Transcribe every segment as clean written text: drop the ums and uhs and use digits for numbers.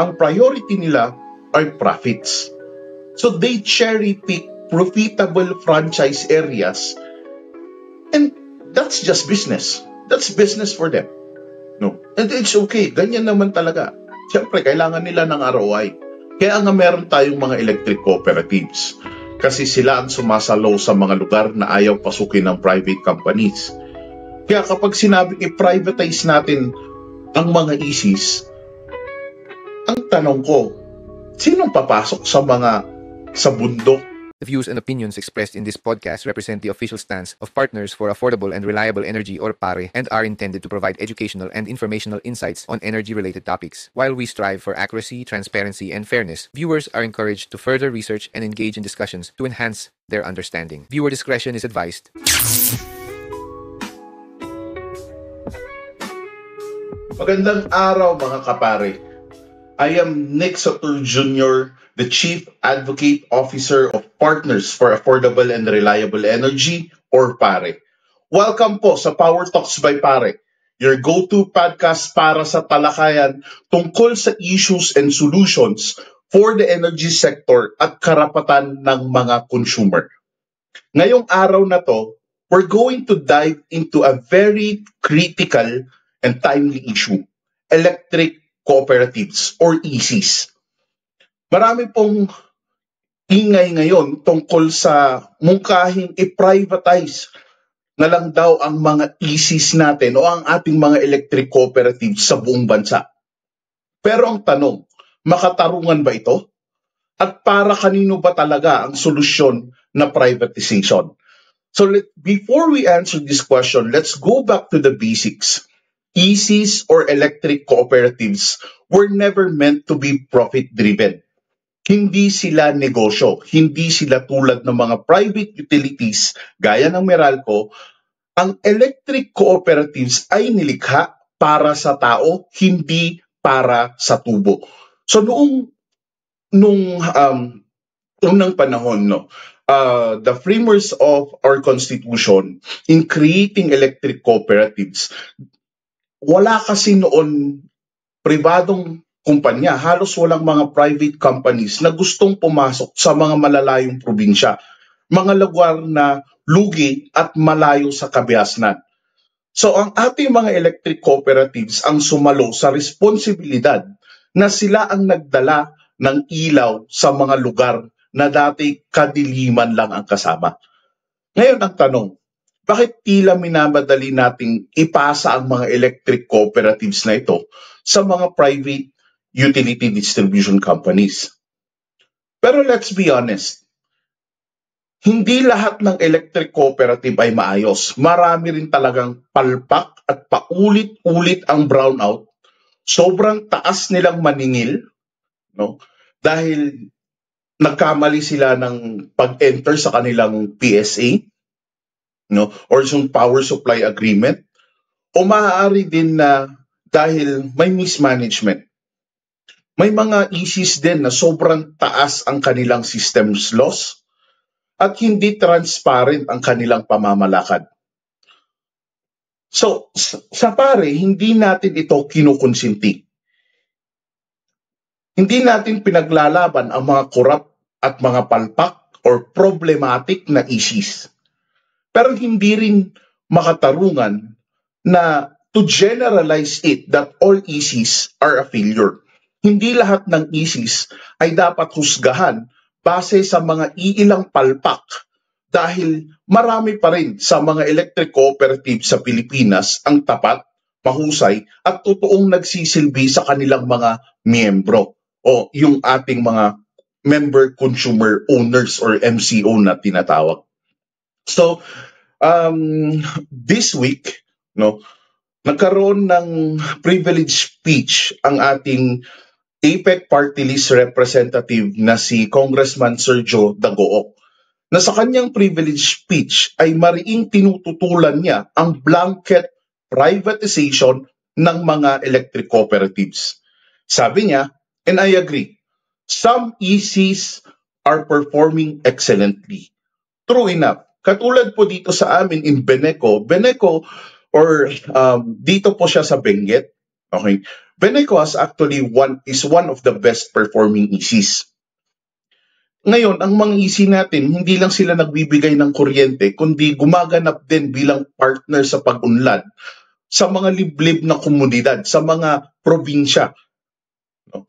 ang priority nila are profits. So they cherry pick profitable franchise areas, and that's just business. That's business for them. No? And it's okay. Ganyan naman talaga. Siyempre, kailangan nila ng ROI. Kaya nga meron tayong mga electric cooperatives. Kasi sila ang sumasalaw sa mga lugar na ayaw pasukin ng private companies. Kaya kapag sinabing i-privatize natin ang mga ECs, ang tanong ko, sinong papasok sa bundok? The views and opinions expressed in this podcast represent the official stance of Partners for Affordable and Reliable Energy or PARE and are intended to provide educational and informational insights on energy-related topics. While we strive for accuracy, transparency, and fairness, viewers are encouraged to further research and engage in discussions to enhance their understanding. Viewer discretion is advised. Magandang araw mga kapare. I am Nick Satur Jr., the Chief Advocate Officer of Partners for Affordable and Reliable Energy or PARE. Welcome po sa Power Talks by PARE, your go-to podcast para sa talakayan tungkol sa issues and solutions for the energy sector at karapatan ng mga consumer. Ngayong araw na to, we're going to dive into a very critical and timely issue, electric cooperatives or ECs. Marami pong ingay ngayon tungkol sa mungkahing i-privatize na lang daw ang mga ECs natin o ang ating mga electric cooperatives sa buong bansa. Pero ang tanong, makatarungan ba ito? At para kanino ba talaga ang solusyon na privatization? So before we answer this question, let's go back to the basics. ECs or electric cooperatives were never meant to be profit-driven. Hindi sila negosyo, hindi sila tulad ng mga private utilities gaya ng Meralco. Ang electric cooperatives ay nilikha para sa tao, hindi para sa tubo. So nung unang panahon, the framers of our Constitution in creating electric cooperatives, wala kasi noon pribadong kumpanya, halos walang mga private companies na gustong pumasok sa mga malalayong probinsya, mga lugar na lugi at malayo sa kabiasnan. So ang ating mga electric cooperatives ang sumalo sa responsibilidad na sila ang nagdala ng ilaw sa mga lugar na dati kadiliman lang ang kasama. Ngayon ang tanong, bakit tila minamadali nating ipasa ang mga electric cooperatives na ito sa mga private utility distribution companies? Pero let's be honest, hindi lahat ng electric cooperative ay maayos. Marami rin talagang palpak at paulit-ulit ang brownout. Sobrang taas nilang maningil, dahil nagkamali sila ng pag-enter sa kanilang PSA, or yung power supply agreement, o maaari din na dahil may mismanagement. May mga ECs din na sobrang taas ang kanilang systems loss at hindi transparent ang kanilang pamamalakad. So, sa PARE, hindi natin ito kinukonsinti. Hindi natin pinaglalaban ang mga korap at mga palpak or problematic na ECs. Pero hindi rin makatarungan na to generalize it that all ECs are a failure. Hindi lahat ng ECs ay dapat husgahan base sa mga iilang palpak dahil marami pa rin sa mga electric cooperatives sa Pilipinas ang tapat, mahusay at totoong nagsisilbi sa kanilang mga miyembro o yung ating mga member consumer owners or MCO na tinatawag. So, this week, nagkaroon ng privilege speech ang ating APEC Party List representative na si Congressman Sergio Dagook, na sa kanyang privilege speech ay mariing tinututulan niya ang blanket privatization ng mga electric cooperatives. Sabi niya, and I agree, some ECs are performing excellently. True enough. Katulad po dito sa amin in Beneco or dito po siya sa Benguet. Okay. Benecoas actually is one of the best performing ECs. Ngayon, ang mga EC natin, hindi lang sila nagbibigay ng kuryente, kundi gumaganap din bilang partner sa pag-unlad sa mga liblib na komunidad, sa mga probinsya. No?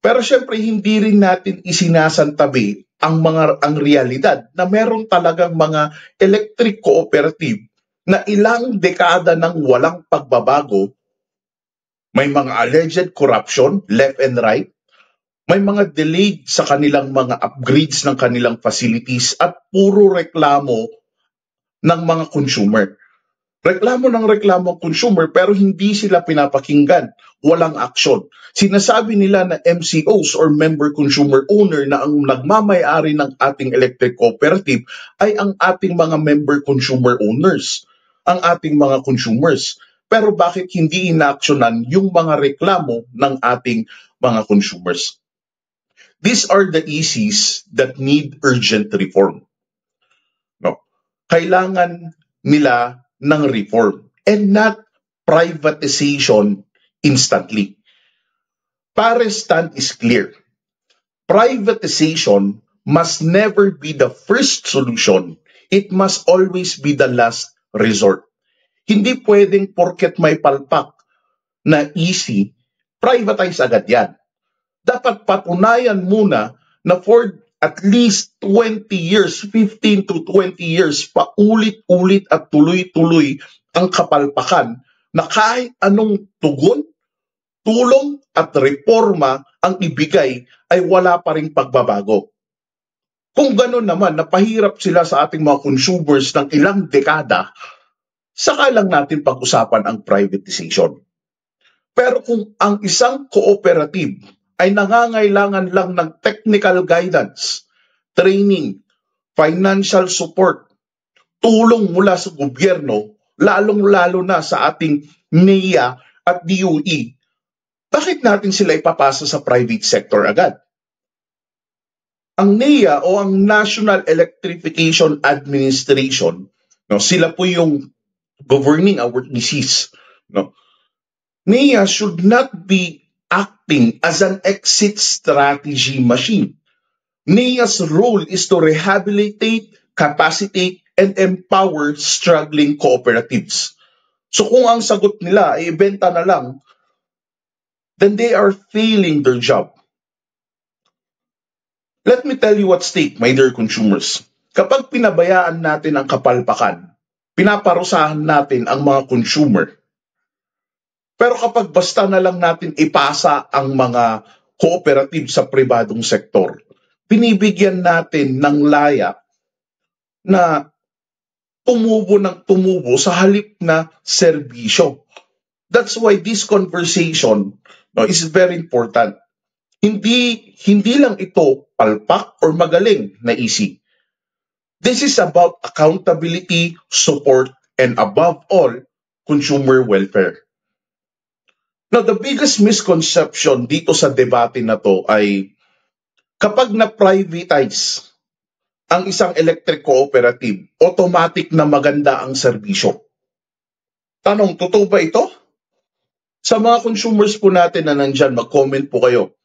Pero syempre, hindi rin natin isinasantabi ang realidad na meron talagang mga electric cooperative na ilang dekada nang walang pagbabago. May mga alleged corruption, left and right. May mga delayed sa kanilang mga upgrades ng kanilang facilities at puro reklamo ng mga consumer. Reklamo ng reklamo ang consumer pero hindi sila pinapakinggan. Walang aksyon. Sinasabi nila na MCOs or member consumer owner na ang nagmamay-ari ng ating electric cooperative ay ang ating mga member consumer owners, ang ating mga consumers. Pero bakit hindi inaaksyonan yung mga reklamo ng ating mga consumers? These are the ECs that need urgent reform. No? Kailangan nila ng reform and not privatization instantly. Pare's stand is clear. Privatization must never be the first solution. It must always be the last resort. Hindi pwedeng porket may palpak na EC, privatize agad yan. Dapat patunayan muna na for at least 20 years, 15 to 20 years, paulit-ulit at tuloy-tuloy ang kapalpakan na kahit anong tugon, tulong at reforma ang ibigay ay wala pa ring pagbabago. Kung gano'n naman, napahirap sila sa ating mga consumers ng ilang dekada, saka lang natin pag-usapan ang privatization. Pero kung ang isang cooperative ay nangangailangan lang ng technical guidance, training, financial support, tulong mula sa gobyerno, lalong-lalo na sa ating NEA at DOE, bakit natin sila ipapasa sa private sector agad? Ang NEA o ang National Electrification Administration, no, sila po yung governing our ECs. No? NEA should not be acting as an exit strategy machine. NEA's role is to rehabilitate, capacitate, and empower struggling cooperatives. So kung ang sagot nila ay ibenta na lang, then they are failing their job. Let me tell you what's stake, my dear consumers. Kapag pinabayaan natin ang kapalpakan, pinaparusahan natin ang mga consumer. Pero kapag basta na lang natin ipasa ang mga cooperative sa pribadong sektor, binibigyan natin ng laya na tumubo ng tumubo sa halip na serbisyo. That's why this conversation is very important. Hindi lang ito palpak or magaling na EC. This is about accountability, support, and above all, consumer welfare. Now, the biggest misconception dito sa debate na to ay kapag na-privatize ang isang electric cooperative, automatic na maganda ang serbisyo. Tanong, totoo ba ito? Sa mga consumers po natin na nandyan, mag-comment po kayo.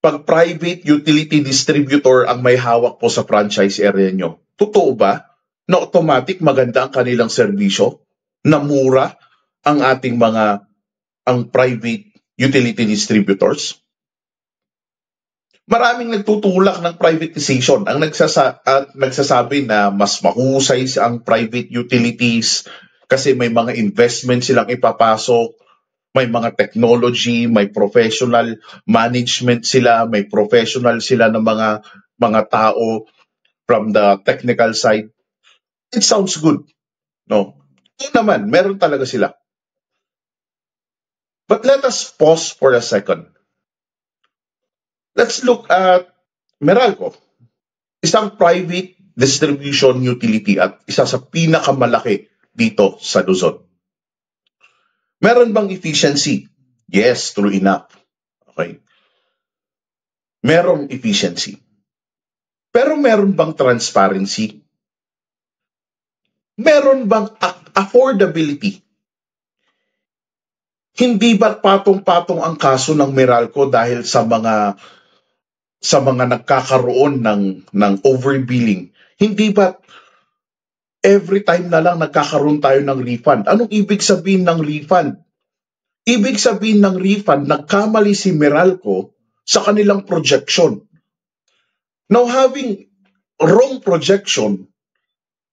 Pag private utility distributor ang may hawak po sa franchise area nyo, totoo ba na automatic maganda ang kanilang serbisyo? Na mura ang ating ang private utility distributors? Maraming nagtutulak ng privatization. Ang nagsasabi na mas mahusay ang private utilities kasi may mga investment silang ipapasok, may mga technology, may professional management sila, may professional sila ng mga tao from the technical side. It sounds good, no? Ito naman, meron talaga sila. But let us pause for a second. Let's look at Meralco, isang private distribution utility at isa sa pinakamalaki dito sa Luzon. Meron bang efficiency? Yes, true enough. Okay. Merong efficiency. Pero meron bang transparency? Meron bang affordability? Hindi ba patong-patong ang kaso ng Meralco dahil sa mga nagkakaroon ng overbilling? Hindi ba every time na lang nagkakaroon tayo ng refund? Anong ibig sabihin ng refund? Ibig sabihin ng refund, nagkamali si Meralco sa kanilang projection. Now, having wrong projection,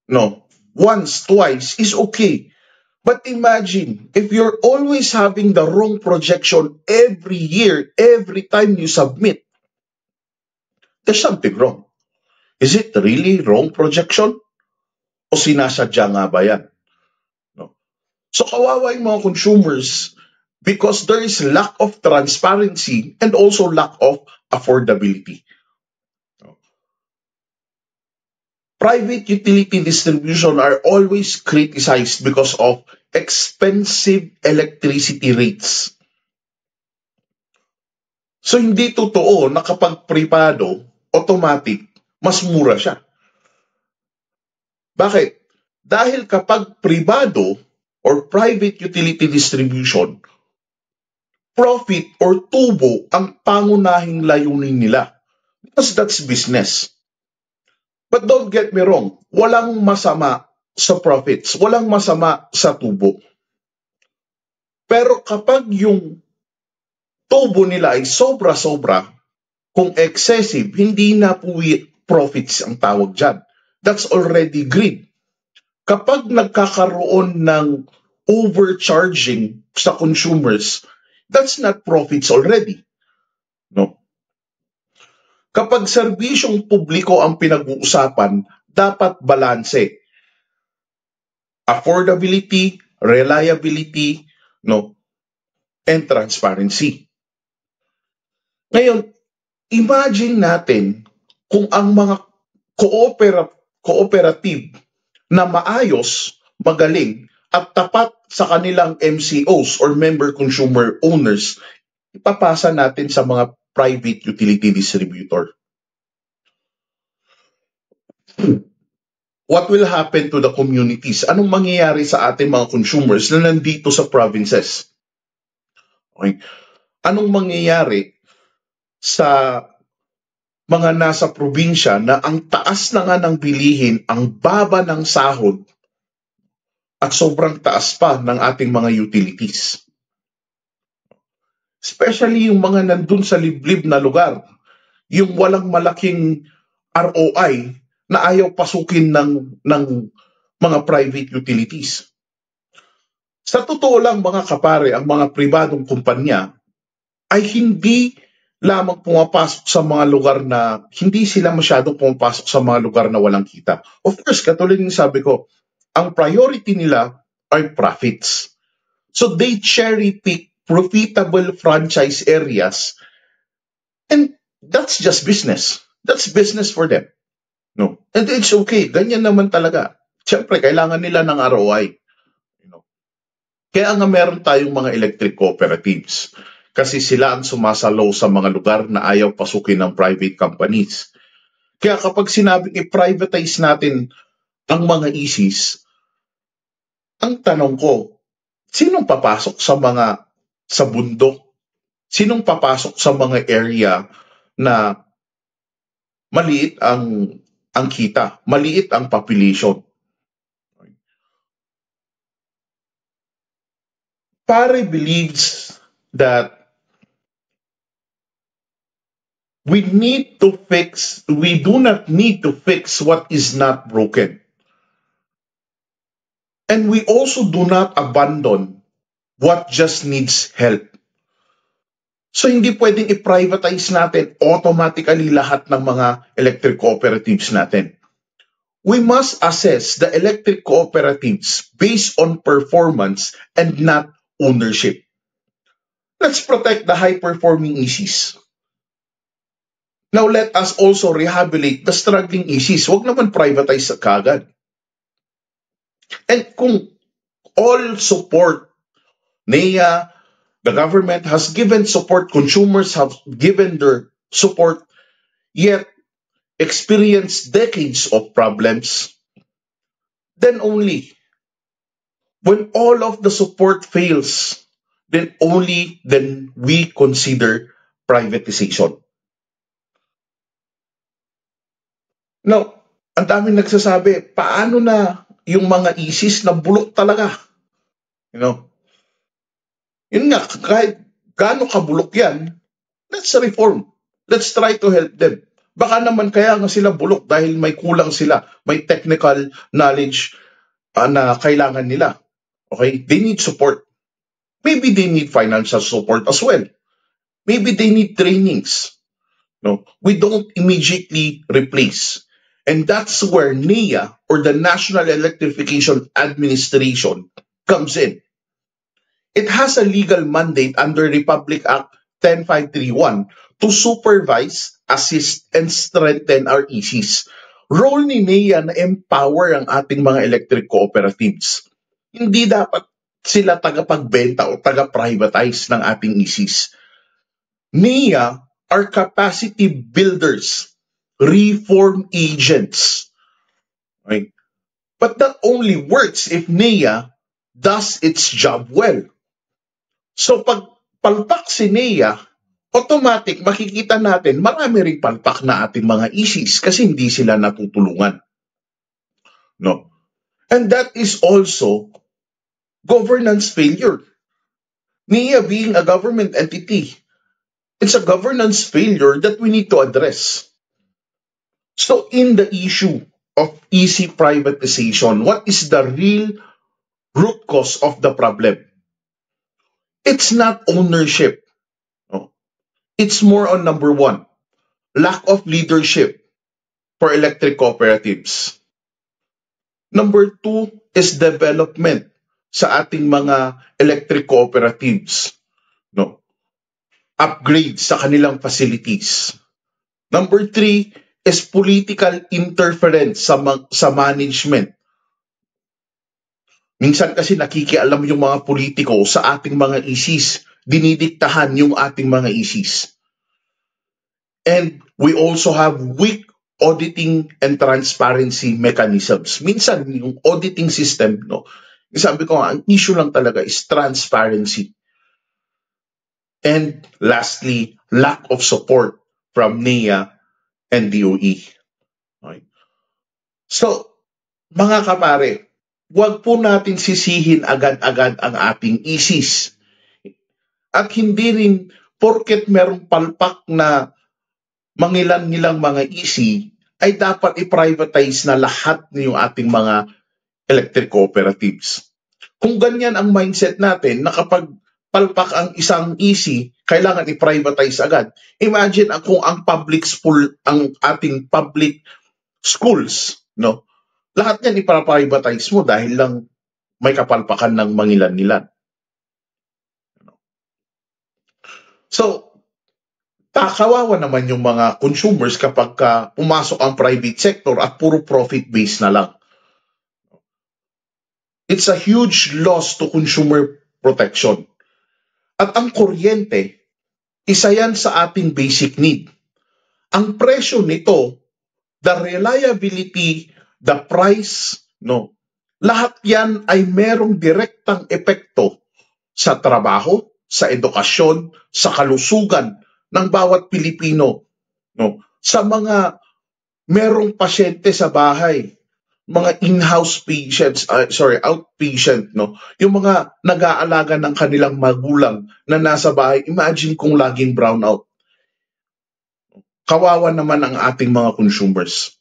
no, once, twice is okay. But imagine, if you're always having the wrong projection every year, every time you submit, there's something wrong. Is it really wrong projection? O sinasadya nga ba yan? No. So kawawa yung mga consumers because there is lack of transparency and also lack of affordability. Private utility distribution are always criticized because of expensive electricity rates. So hindi totoo na kapag privado, automatic, mas mura siya. Bakit? Dahil kapag privado or private utility distribution, profit or tubo ang pangunahing layunin nila. Because that's business. But don't get me wrong, walang masama sa profits, walang masama sa tubo. Pero kapag yung tubo nila ay sobra-sobra, kung excessive, hindi na po profits ang tawag dyan. That's already greed. Kapag nagkakaroon ng overcharging sa consumers, that's not profits already. No? Kapag serbisyong publiko ang pinag-uusapan, dapat balanse. Affordability, reliability, no, and transparency. Ngayon, imagine natin kung ang mga cooperative na maayos, magaling, at tapat sa kanilang MCOs or member consumer owners, ipapasa natin sa mga private utility distributor. What will happen to the communities? Anong mangyayari sa ating mga consumers na nandito sa provinces? Okay. Anong mangyayari sa mga nasa probinsya na ang taas na nga ng bilihin, ang baba ng sahod, at sobrang taas pa ng ating mga utilities? Especially yung mga nandun sa liblib na lugar, yung walang malaking ROI na ayaw pasukin ng mga private utilities. Sa totoo lang mga kapare, ang mga pribadong kumpanya ay hindi lamang pumapasok sa mga lugar na hindi sila masyadong pumapasok sa mga lugar na walang kita. Of course, katulad ng sabi ko, ang priority nila are profits. So they cherry pick profitable franchise areas and that's just business. That's business for them. No. And it's okay. Ganyan naman talaga. Siyempre, kailangan nila ng ROI. Kaya nga meron tayong mga electric cooperatives. Kasi sila ang sumasalaw sa mga lugar na ayaw pasukin ng private companies. Kaya kapag sinabing i-privatize natin ang mga ECs, ang tanong ko, sinong papasok sa bundok? Sinong papasok sa mga area na maliit ang kita, maliit ang population? Pare believes that we do not need to fix what is not broken. And we also do not abandon what just needs help. So hindi pwedeng i-privatize natin automatically lahat ng mga electric cooperatives natin. We must assess the electric cooperatives based on performance and not ownership. Let's protect the high-performing ECs. Now let us also rehabilitate the struggling ECs. Huwag naman privatize kagad. And kung all support, NEA, the government has given support, consumers have given their support, yet experience decades of problems, then only when all of the support fails, then we consider privatization. Now, ang daming nagsasabi, paano na yung mga ISIS na bulok talaga? You know, yun nga, kahit gaano kabulok yan, let's reform. Let's try to help them. Baka naman kaya nga sila bulok dahil may kulang sila, may technical knowledge na kailangan nila. Okay? They need support. Maybe they need financial support as well. Maybe they need trainings. No, we don't immediately replace. And that's where NEA, or the National Electrification Administration, comes in. It has a legal mandate under Republic Act 10531 to supervise, assist, and strengthen our ECs. Role ni NEA na empower ang ating mga electric cooperatives. Hindi dapat sila tagapagbenta o taga-privatize ng ating ECs. NEA are capacity builders, reform agents. Right? But that only works if NEA does its job well. So pag palpak si NEA, automatic makikita natin marami ring palpak na ating mga ECs kasi hindi sila natutulungan. No? And that is also governance failure. NEA being a government entity, it's a governance failure that we need to address. So in the issue of EC privatization, what is the real root cause of the problem? It's not ownership. No. It's more on number one, lack of leadership for electric cooperatives. Number two is development sa ating mga electric cooperatives. No. Upgrades sa kanilang facilities. Number three is political interference sa management. Minsan kasi nakikialam yung mga politiko sa ating mga ECs, dinidiktahan yung ating mga ECs. And we also have weak auditing and transparency mechanisms. Minsan yung auditing system, no, sabi ko ang issue lang talaga is transparency. And lastly, lack of support from NEA and DOE. Okay. So, mga kapare, huwag po natin sisihin agad-agad ang ating ECs. At hindi rin porket merong palpak na mangilan-ngilang mga EC, ay dapat i-privatize na lahat ng ating mga electric cooperatives. Kung ganyan ang mindset natin, na kapag palpak ang isang EC, kailangan i-privatize agad. Imagine kung ang ating public schools, no? Lahat yan i-privatize mo dahil lang may kapalpakan ng mangilan-ngilan. So, kawawa naman yung mga consumers kapag pumasok ang private sector at puro profit-based na lang. It's a huge loss to consumer protection. At ang kuryente, isa yan sa ating basic need. Ang presyo nito, the reliability, the price, no, lahat yan ay merong direktang epekto sa trabaho, sa edukasyon, sa kalusugan ng bawat Pilipino, no, sa mga merong pasyente sa bahay, mga in-house patients, outpatient, no, yung mga nag-aalaga ng kanilang magulang na nasa bahay. Imagine kung laging brownout. Kawawa naman ang ating mga consumers.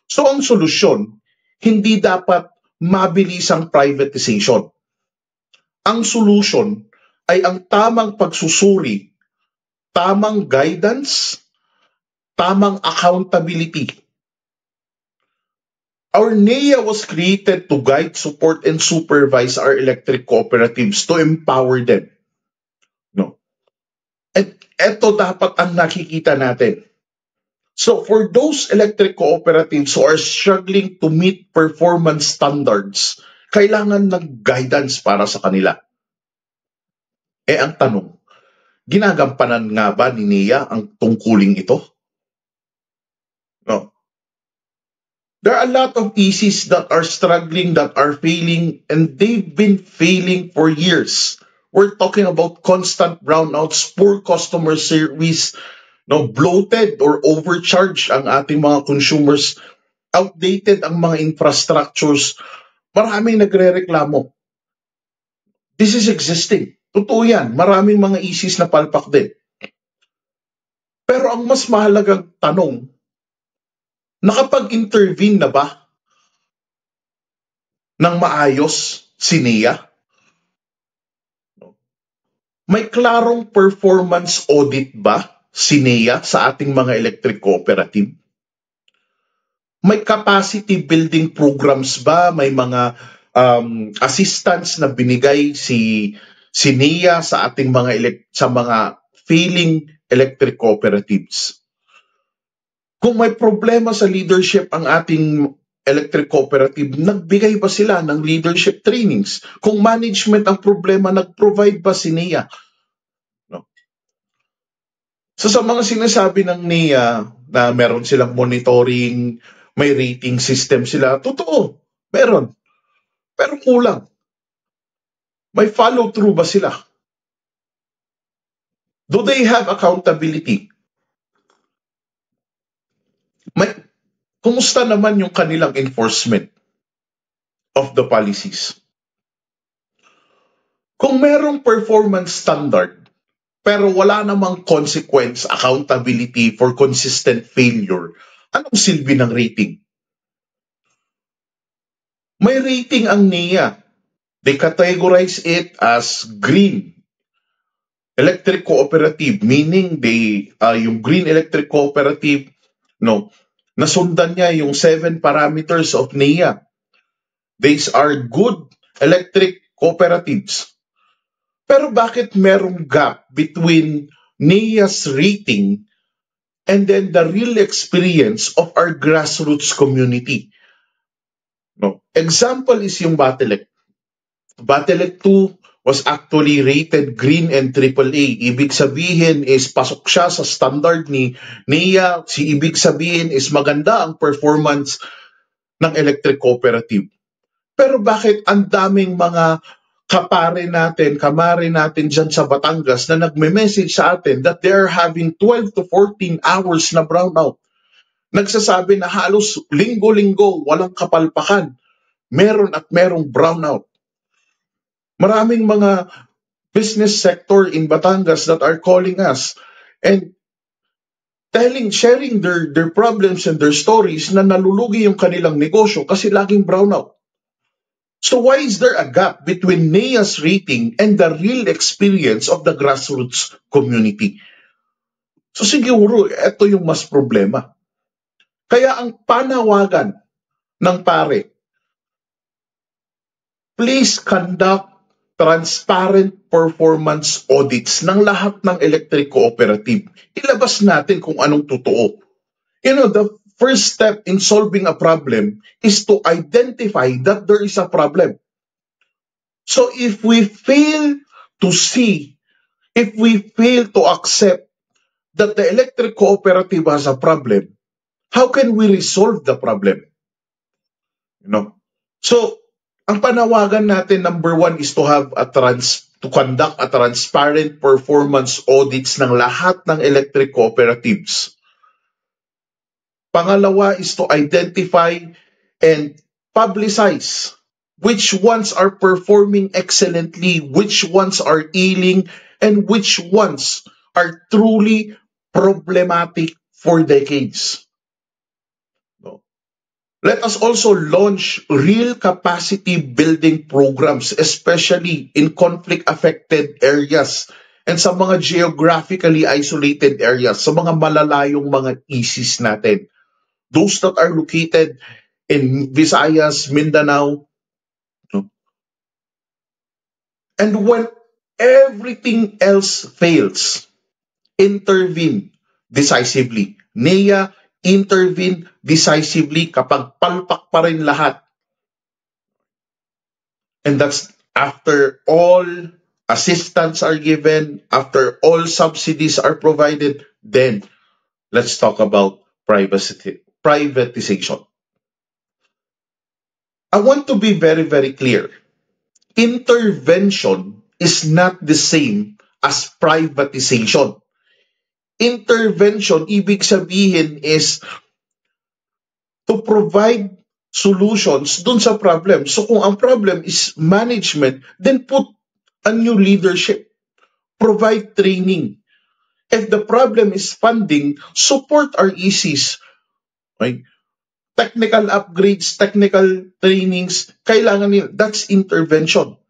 So ang solusyon, hindi dapat mabilisang privatization. Ang solution ay ang tamang pagsusuri, tamang guidance, tamang accountability. Our NEA was created to guide, support, and supervise our electric cooperatives to empower them. No. At eto dapat ang nakikita natin. So for those electric cooperatives who are struggling to meet performance standards, kailangan ng guidance para sa kanila. Ang tanong, ginagampanan nga ba ni NEA ang tungkuling ito? No. There are a lot of ECs that are struggling, that are failing, and they've been failing for years. We're talking about constant brownouts, poor customer service, no, bloated or overcharged ang ating mga consumers, outdated ang mga infrastructures. Maraming nagrereklamo. This is existing. Totoo yan. Maraming mga issues na palpak din. Pero ang mas mahalagang tanong, nakapag-intervene na ba ng maayos si NEA? May klarong performance audit ba si NEA sa ating mga electric cooperative? May capacity building programs ba? May mga assistance na binigay si NEA sa ating sa mga failing electric cooperatives? Kung may problema sa leadership ang ating electric cooperative, nagbigay ba sila ng leadership trainings? Kung management ang problema, nag-provide ba si NEA? No. So sa mga sinasabi ng NEA na meron silang monitoring, may rating system sila, totoo, meron. Pero kulang. May follow-through ba sila? Do they have accountability? Kumusta naman yung kanilang enforcement of the policies? Kung merong performance standard, pero wala namang consequence, accountability for consistent failure, anong silbi ng rating? May rating ang NEA. They categorize it as green electric cooperative, meaning yung green electric cooperative, no, nasundan niya yung 7 parameters of NEA. These are good electric cooperatives. Pero bakit merong gap between NEA's rating and then the real experience of our grassroots community? No. Example is yung Batelec. Batelec 2 was actually rated green and AAA. Ibig sabihin is pasok siya sa standard ni NEA. Ibig sabihin is maganda ang performance ng electric cooperative. Pero bakit ang daming mga kamare natin dyan sa Batangas na nagme-message sa atin that they're having 12 to 14 hours na brownout? Nagsasabi na halos linggo-linggo, walang kapalpakan. Merong brownout. Maraming mga business sector in Batangas that are calling us and sharing their problems and their stories na nalulugi yung kanilang negosyo kasi laging brownout. So why is there a gap between NEA's rating and the real experience of the grassroots community? So siguro, ito yung mas problema. Kaya ang panawagan ng pare, please conduct transparent performance audits ng lahat ng electric cooperative. Ilabas natin kung anong totoo. The first step in solving a problem is to identify that there is a problem. So if we fail to see, if we fail to accept that the electric cooperative has a problem, how can we resolve the problem? So, ang panawagan natin, number 1 is to conduct a transparent performance audits ng lahat ng electric cooperatives. Pangalawa is to identify and publicize which ones are performing excellently, which ones are ailing, and which ones are truly problematic for decades. Let us also launch real capacity building programs, especially in conflict-affected areas and sa mga geographically isolated areas, sa mga malalayong mga issues natin. Those that are located in Visayas, Mindanao. And when everything else fails, intervene decisively. NEA, intervene decisively kapag palpak pa rin lahat. And that's after all assistance are given, after all subsidies are provided, then let's talk about privatization. I want to be very, very clear. Intervention is not the same as privatization. Intervention, ibig sabihin is to provide solutions dun sa problem. So kung ang problem is management, then put a new leadership. Provide training. If the problem is funding, support our ECs. Right? Technical upgrades, technical trainings, kailangan nila. That's intervention.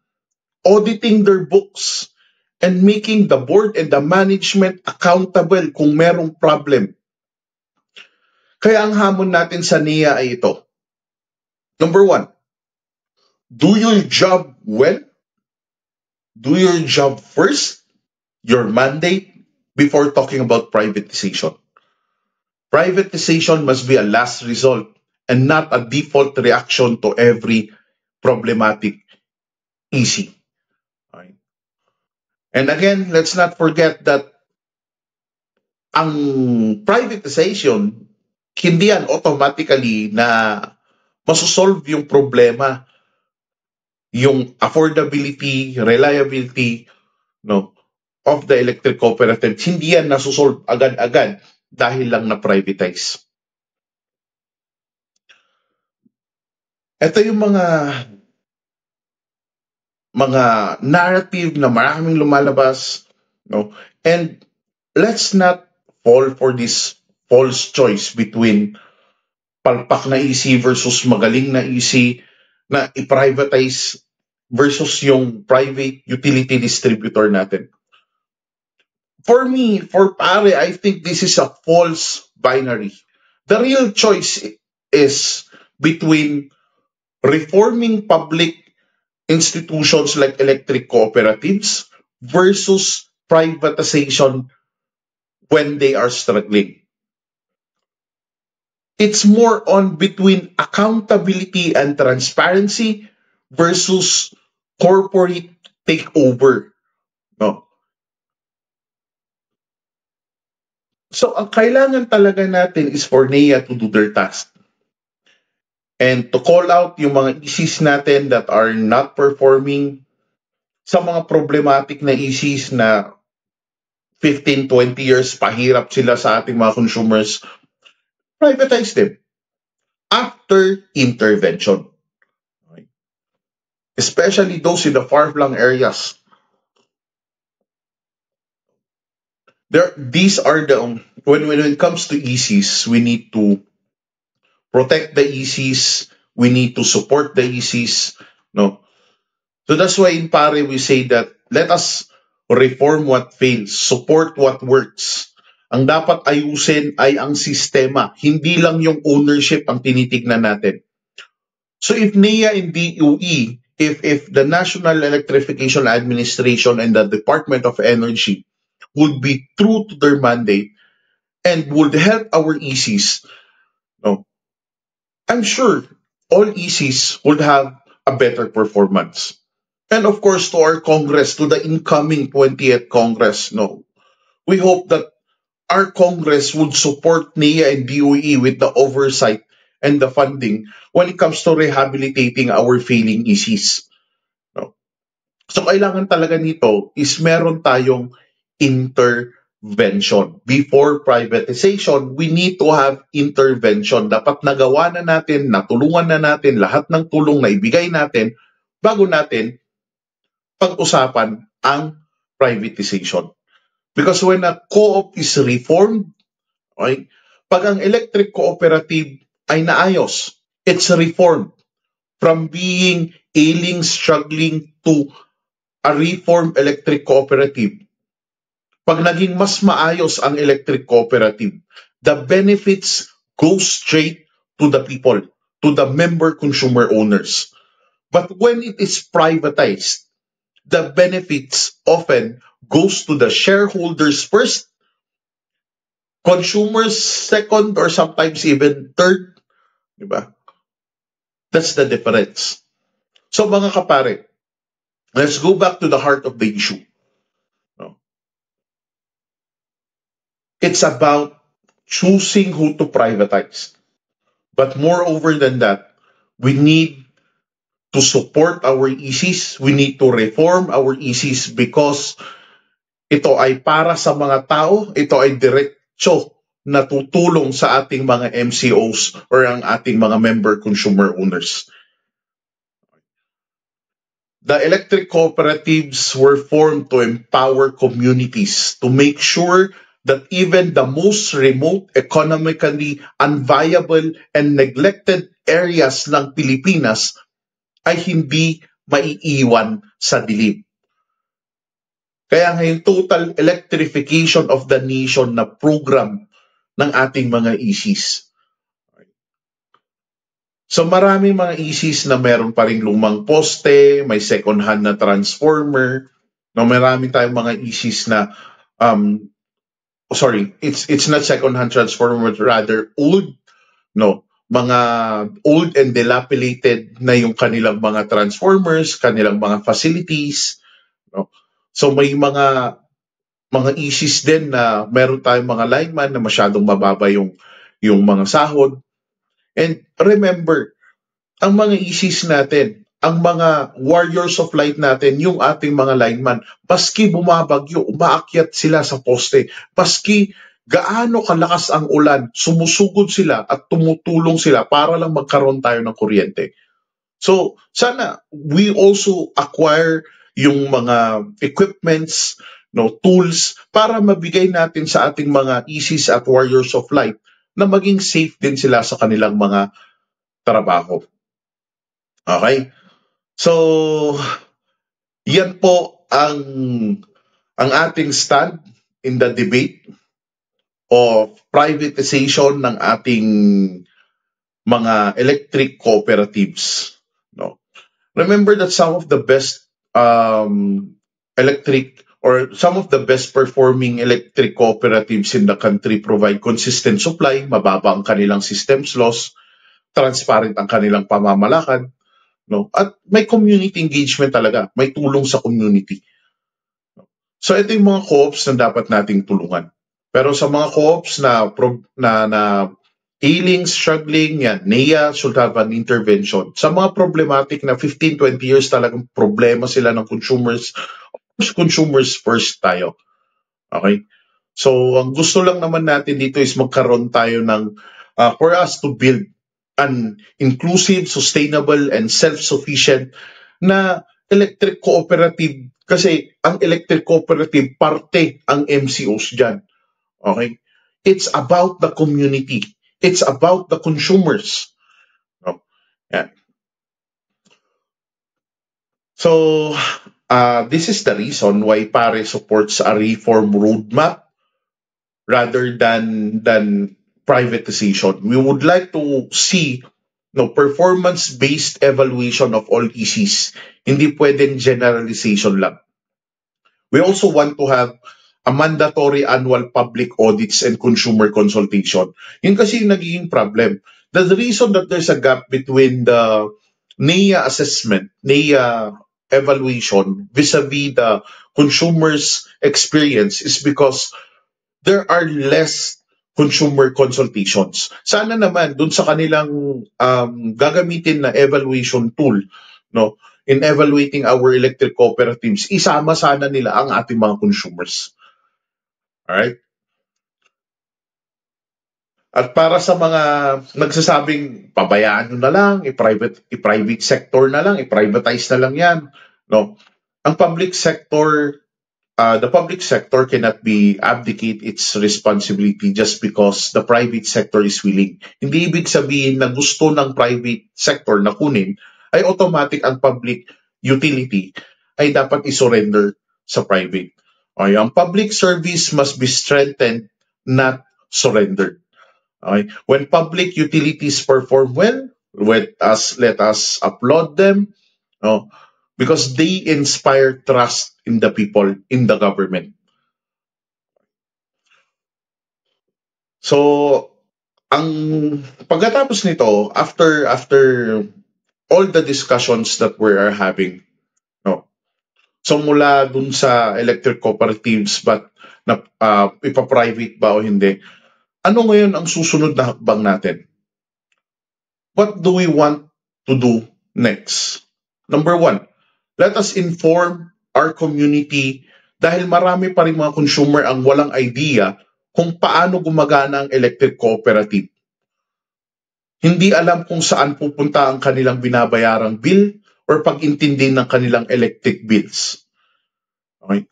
Auditing their books and making the board and the management accountable kung merong problem. Kaya ang hamon natin sa NEA ay ito. Number 1, do your job well. Do your job first, your mandate, before talking about privatization. Privatization must be a last result and not a default reaction to every problematic EC. Right? And again, let's not forget that ang privatization, hindi yan automatically na masosolve yung problema, yung affordability, reliability, no, of the electric cooperatives. Hindi yan nasosolve agad-agad dahil lang na-privatize. Ito yung mga narrative na maraming lumalabas, no? And let's not fall for this false choice between palpak na EC versus magaling na EC na i-privatize versus yung private utility distributor natin. For me, for PARE, I think this is a false binary. The real choice is between reforming public institutions like electric cooperatives versus privatization when they are struggling. It's more on between accountability and transparency versus corporate takeover. No? So, ang kailangan talaga natin is for NEA to do their task. And to call out yung mga ECs natin that are not performing, sa mga problematic na ECs na 15-20 years pahirap sila sa ating mga consumers, privatize them after intervention. Especially those in the far-flung areas. These are when it comes to ECs, we need to protect the ECs, we need to support the ECs, no? So that's why in PARE we say that let us reform what fails, support what works. Ang dapat ayusin ay ang sistema, hindi lang yung ownership ang tinitignan natin. So if NEA and DOE, if the National Electrification Administration and the Department of Energy would be true to their mandate and would help our ECs, no, I'm sure all ECs would have a better performance. And of course, to our Congress, to the incoming 20th Congress, no, we hope that our Congress would support NEA and DOE with the oversight and the funding when it comes to rehabilitating our failing ECs. No? So kailangan talaga nito is meron tayong intervention. Before privatization, we need to have intervention. Dapat nagawa na natin, natulungan na natin lahat ng tulong na ibigay natin bago natin pag-usapan ang privatization. Because when a co-op is reformed, okay, pag ang electric cooperative ay naayos, it's reformed from being ailing, struggling to a reformed electric cooperative. Pag naging mas maayos ang electric cooperative, the benefits go straight to the people, to the member consumer owners. But when it is privatized, the benefits often goes to the shareholders first, consumers second, or sometimes even third. Diba? That's the difference. So mga kapare, let's go back to the heart of the issue. No? It's about choosing who to privatize. But moreover than that, we need to support our ECs. We need to reform our ECs because ito ay para sa mga tao, ito ay diretso na tutulong sa ating mga MCOs or ang ating mga member consumer owners. The electric cooperatives were formed to empower communities to make sure that even the most remote, economically unviable, and neglected areas ng Pilipinas ay hindi maiiwan sa dilim. Kaya ngayon, total electrification of the nation na program ng ating mga ECs. So maraming mga ECs na meron pa ring lumang poste, may second hand na transformer, no, marami tayong mga ECs na it's not second hand transformer, rather old, no, mga old and dilapidated na yung kanilang mga transformers, kanilang mga facilities, no. So may mga ECs din na meron tayong mga lineman na masyadong mababa yung mga sahod. And remember, ang mga ECs natin, ang mga warriors of light natin, yung ating mga lineman, paski bumabagyo, umaakyat sila sa poste. Paski gaano kalakas ang ulan, sumusugod sila at tumutulong sila para lang magkaroon tayo ng kuryente. So, sana we also acquire yung mga equipments, no, tools para mabigay natin sa ating mga ECs at warriors of light na maging safe din sila sa kanilang mga trabaho. Okay? So, yan po ang ating stand in the debate of privatization ng ating mga electric cooperatives. No? Remember that some of the best some of the best performing electric cooperatives in the country provide consistent supply, mababa ang kanilang systems loss, transparent ang kanilang pamamalakad, no? At may community engagement talaga, may tulong sa community. So ito yung mga co-ops na dapat nating tulungan. Pero sa mga co-ops na ailing, struggling, yan, NEA should have an intervention. Sa mga problematic na 15-20 years talagang problema sila ng consumers, consumers first tayo. Okay? So ang gusto lang naman natin dito is magkaroon tayo ng for us to build an inclusive, sustainable, and self-sufficient na electric cooperative. Kasi ang electric cooperative, parte ang MCOs dyan. Okay? It's about the community. It's about the consumers. No? Yeah. So, this is the reason why PARE supports a reform roadmap rather than privatization. We would like to see performance-based evaluation of all ECs. Hindi pwedeng generalization lang. We also want to have a mandatory annual public audits and consumer consultation. Yun kasi yung nagiging problem. The reason that there's a gap between the NEA assessment, NEA evaluation vis-a-vis the consumer's experience is because there are less consumer consultations. Sana naman dun sa kanilang gagamitin na evaluation tool, no, in evaluating our electric cooperatives, isama sana nila ang ating mga consumers. Alright? At para sa mga nagsasabing pabayaan nyo na lang, i-private sector na lang, i-privatize na lang yan, no? Ang public sector, the public sector cannot be abdicate its responsibility just because the private sector is willing. Hindi ibig sabihin na gusto ng private sector na kunin ay automatic ang public utility ay dapat isurrender sa private. Okay, ang public service must be strengthened, not surrendered. Okay, when public utilities perform well, let us applaud them. No? Because they inspire trust in the people, in the government. So, ang pagkatapos nito, after all the discussions that we are having, no, so mula dun sa electric cooperatives, but ipa-private ba o hindi, ano ngayon ang susunod na hakbang natin? What do we want to do next? Number one, let us inform our community dahil marami pa rin mga consumer ang walang idea kung paano gumagana ang electric cooperative. Hindi alam kung saan pupunta ang kanilang binabayarang bill or pag-intindi ng kanilang electric bills. Okay?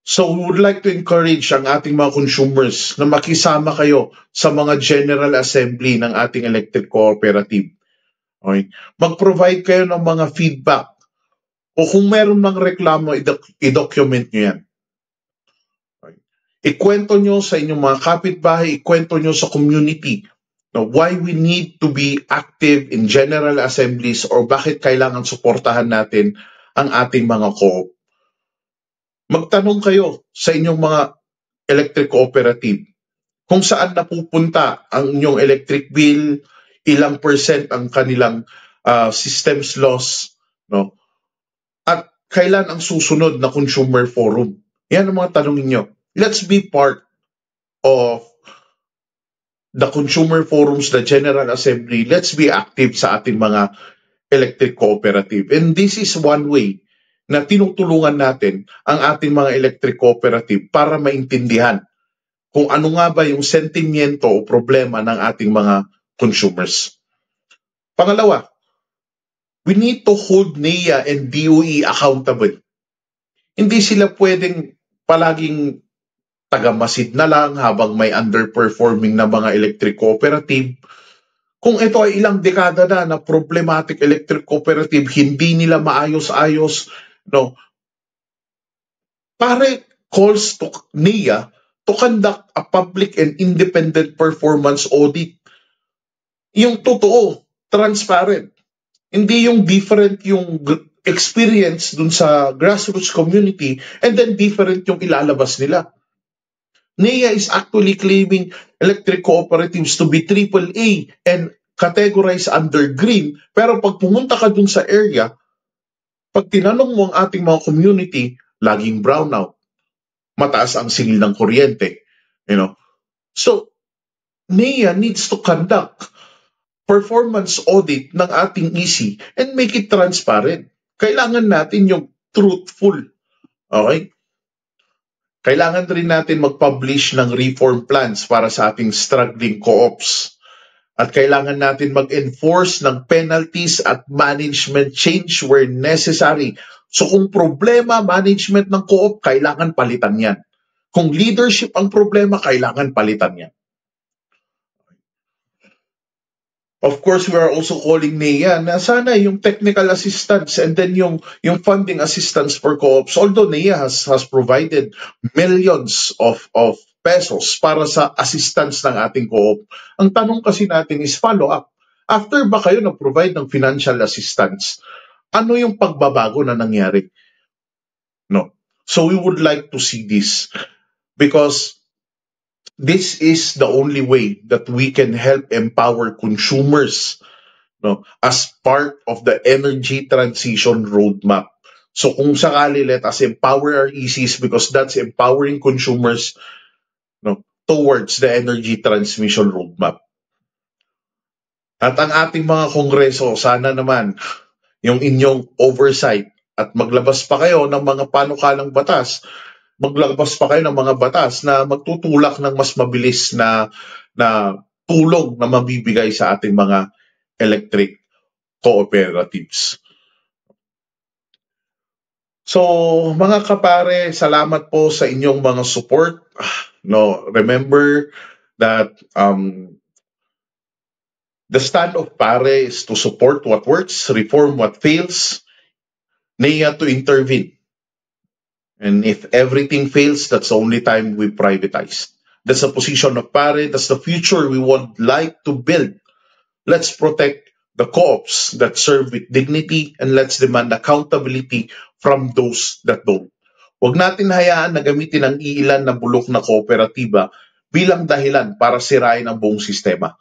So we would like to encourage ang ating mga consumers na makisama kayo sa mga General Assembly ng ating electric cooperative. Okay? Mag-provide kayo ng mga feedback o kung meron ng reklamo, i-document nyo yan. Okay? Ikwento nyo sa inyong mga kapitbahay, ikwento nyo sa community why we need to be active in General Assemblies or bakit kailangan suportahan natin ang ating mga co-op. Magtanong kayo sa inyong mga electric cooperative kung saan napupunta ang inyong electric bill, ilang percent ang kanilang systems loss, no? At kailan ang susunod na consumer forum? Yan ang mga tanongin nyo. Let's be part of the consumer forums, the General Assembly. Let's be active sa ating mga electric cooperative. And this is one way na tinutulungan natin ang ating mga electric cooperative para maintindihan kung ano nga ba yung sentimiento o problema ng ating mga consumers. Pangalawa, we need to hold NEA and DOE accountable. Hindi sila pwedeng palaging tagamasid na lang habang may underperforming na mga electric cooperative. Kung ito ay ilang dekada na problematic electric cooperative, hindi nila maayos-ayos, no? Pare calls to NEA to conduct a public and independent performance audit. Yung totoo, transparent. Hindi yung different yung experience dun sa grassroots community and then different yung ilalabas nila. NEA is actually claiming electric cooperatives to be AAA and categorized under green. Pero pag pumunta ka dun sa area, pag tinanong mo ang ating mga community, laging brownout. Mataas ang singil ng kuryente. So, NEA needs to conduct performance audit ng ating EC and make it transparent. Kailangan natin yung truthful. Okay? Kailangan rin natin mag-publish ng reform plans para sa ating struggling co-ops. At kailangan natin mag-enforce ng penalties at management change where necessary. So kung problema, management ng co-op, kailangan palitan yan. Kung leadership ang problema, kailangan palitan yan. Of course, we are also calling NEA na sana yung technical assistance and then yung funding assistance for co-ops. Although NEA has provided millions of pesos para sa assistance ng ating co-op. Ang tanong kasi natin is follow-up. After ba kayo na-provide ng financial assistance, ano yung pagbabago na nangyari? No. So we would like to see this because this is the only way that we can help empower consumers as part of the energy transition roadmap. So kung sakali, let us empower our ECs because that's empowering consumers towards the energy transmission roadmap. At ang ating mga kongreso, sana naman yung inyong oversight at maglabas pa kayo ng mga panukalang batas, maglabas pa kayo ng mga batas na magtutulak ng mas mabilis na tulong na mabibigay sa ating mga electric cooperatives. So, mga kapare, salamat po sa inyong mga support. Remember that the stand of PARE is to support what works, reform what fails, NEA to intervene. And if everything fails, that's the only time we privatize. That's the position of PARE. That's the future we would like to build. Let's protect the co-ops that serve with dignity and let's demand accountability from those that don't. Huwag natin hayaan na gamitin ang iilan na bulok na kooperatiba bilang dahilan para sirain ang buong sistema.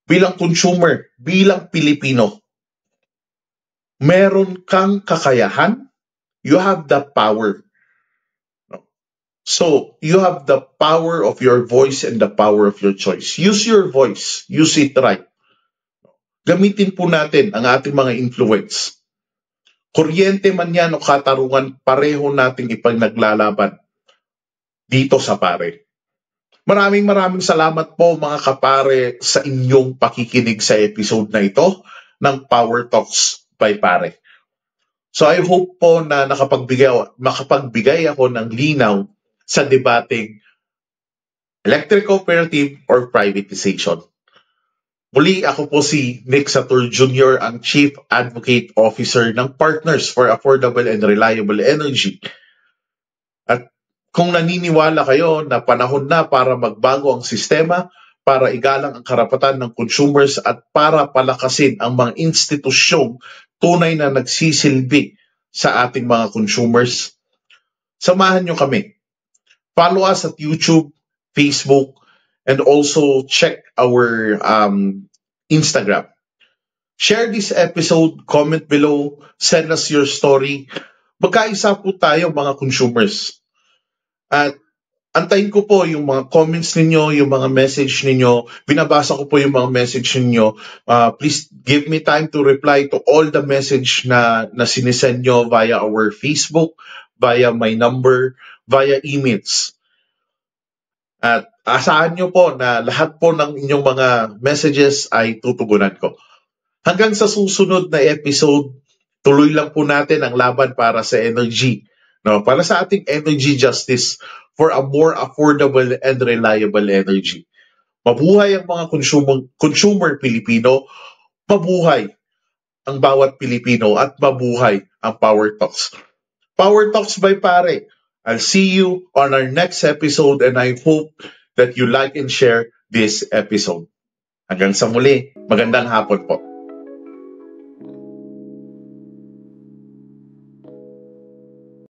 Bilang consumer, bilang Pilipino, meron kang kakayahan. You have the power. So, you have the power of your voice and the power of your choice. Use your voice. Use it right. Gamitin po natin ang ating mga influence. Kuryente man yan o katarungan, pareho nating ipagnaglalaban dito sa Pare. Maraming salamat po mga kapare sa inyong pakikinig sa episode na ito ng Power Talks by Pare. So I hope po na makapagbigay ako ng linaw sa debating electric cooperative or privatization. Muli, ako po si Nick Satur Jr., ang Chief Advocate Officer ng Partners for Affordable and Reliable Energy. At kung naniniwala kayo na panahon na para magbago ang sistema, para igalang ang karapatan ng consumers at para palakasin ang mga institusyong tunay na nagsisilbi sa ating mga consumers, samahan nyo kami. Follow us at YouTube, Facebook, and also check our Instagram. Share this episode, comment below, send us your story. Magkaisa po tayo mga consumers. At antayin ko po yung mga comments ninyo, yung mga message ninyo. Binabasa ko po yung mga message ninyo. Please give me time to reply to all the message na sinisend nyo via our Facebook, via my number, via emails. At asahan nyo po na lahat po ng inyong mga messages ay tutugunan ko. Hanggang sa susunod na episode, tuloy lang po natin ang laban para sa energy. No, para sa ating energy justice for a more affordable and reliable energy. Mabuhay ang mga consumer Pilipino, mabuhay ang bawat Pilipino at mabuhay ang Power Talks. Power Talks by Pare. I'll see you on our next episode and I hope that you like and share this episode. Hanggang sa muli, magandang hapon po.